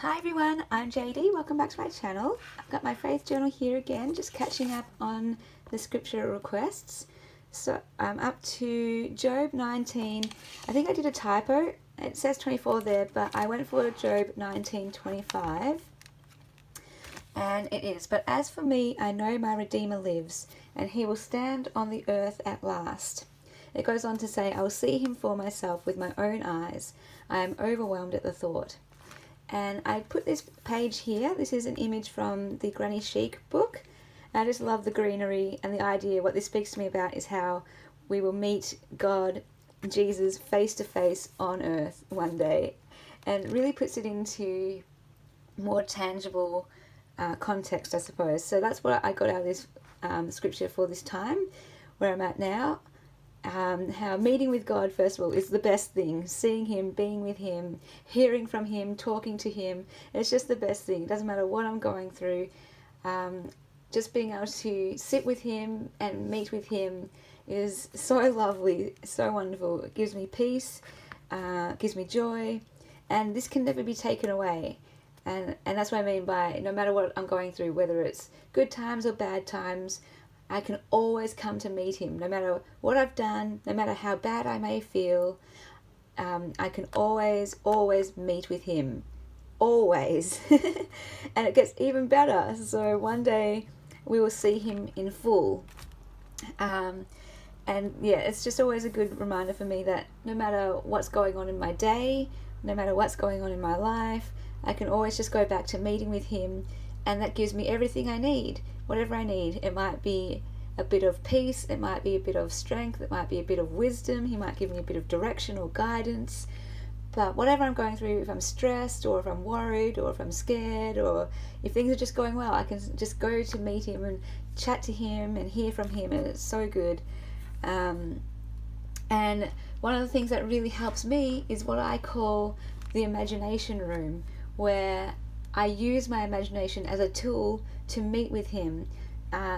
Hi everyone, I'm JD. Welcome back to my channel. I've got my faith journal here again, just catching up on the scripture requests. So I'm up to Job 19. I think I did a typo. It says 24 there, but I went for Job 19:25. And it is, "But as for me, I know my Redeemer lives, and he will stand on the earth at last." It goes on to say, "I will see him for myself with my own eyes. I am overwhelmed at the thought." And I put this page here. This is an image from the Granny Chic book. I just love the greenery and the idea. What this speaks to me about is how we will meet God, Jesus, face to face on earth one day, and really puts it into more tangible context, I suppose. So that's what I got out of this scripture for this time, where I'm at now. How meeting with God, first of all, is the best thing. Seeing him, being with him, hearing from him, talking to him. It's just the best thing. It doesn't matter what I'm going through. Just being able to sit with him and meet with him is so lovely, so wonderful. It gives me peace, gives me joy, and this can never be taken away. And that's what I mean by no matter what I'm going through, whether it's good times or bad times, I can always come to meet him. No matter what I've done, no matter how bad I may feel, I can always meet with him. Always. And it gets even better. So one day we will see him in full. And yeah, it's just always a good reminder for me that no matter what's going on in my day, no matter what's going on in my life, I can always just go back to meeting with him, and that gives me everything I need. Whatever I need. It might be a bit of peace, it might be a bit of strength, it might be a bit of wisdom, he might give me a bit of direction or guidance. But whatever I'm going through, if I'm stressed or if I'm worried or if I'm scared or if things are just going well, I can just go to meet him and chat to him and hear from him, and it's so good. And one of the things that really helps me is what I call the imagination room, where I use my imagination as a tool to meet with him.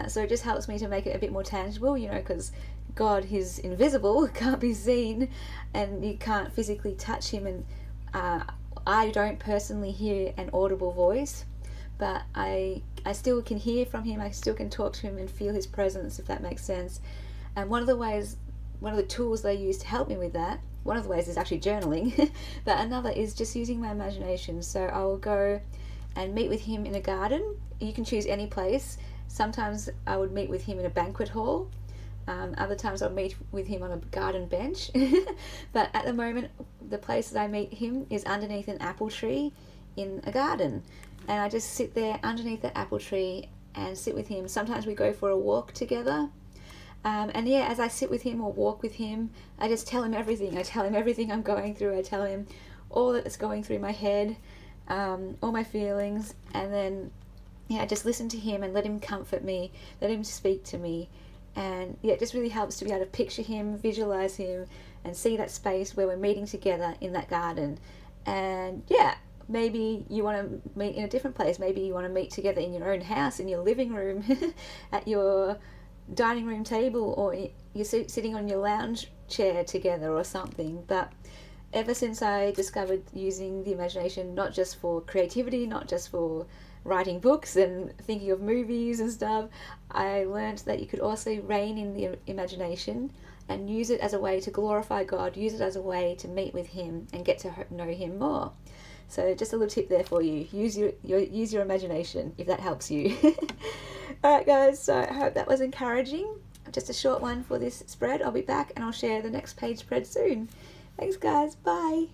So it just helps me to make it a bit more tangible, because God is invisible, can't be seen, and you can't physically touch him. And I don't personally hear an audible voice, but I still can hear from him. I still can talk to him and feel his presence, if that makes sense. And one of the tools that I use to help me with that, one of the ways is actually journaling, but another is just using my imagination. So I will go and meet with him in a garden. You can choose any place. Sometimes I would meet with him in a banquet hall. Other times I'll meet with him on a garden bench. But at the moment, the place that I meet him is underneath an apple tree in a garden. And I just sit there underneath the apple tree and sit with him. Sometimes we go for a walk together. And yeah, as I sit with him or walk with him, I just tell him everything. I tell him everything I'm going through. I tell him all that's going through my head, all my feelings, and then I just listen to him and let him comfort me, let him speak to me. And yeah, it just really helps to be able to picture him, visualize him, and see that space where we're meeting together in that garden. And yeah, maybe you want to meet in a different place. Maybe you want to meet together in your own house, in your living room, at your dining room table, or you're sitting on your lounge chair together or something. But ever since I discovered using the imagination, not just for creativity, not just for writing books and thinking of movies and stuff, I learned that you could also rein in the imagination and use it as a way to glorify God, use it as a way to meet with him and get to know him more. So just a little tip there for you. Use your imagination if that helps you. Alright guys, so I hope that was encouraging. Just a short one for this spread. I'll be back and I'll share the next page spread soon. Thanks guys, bye.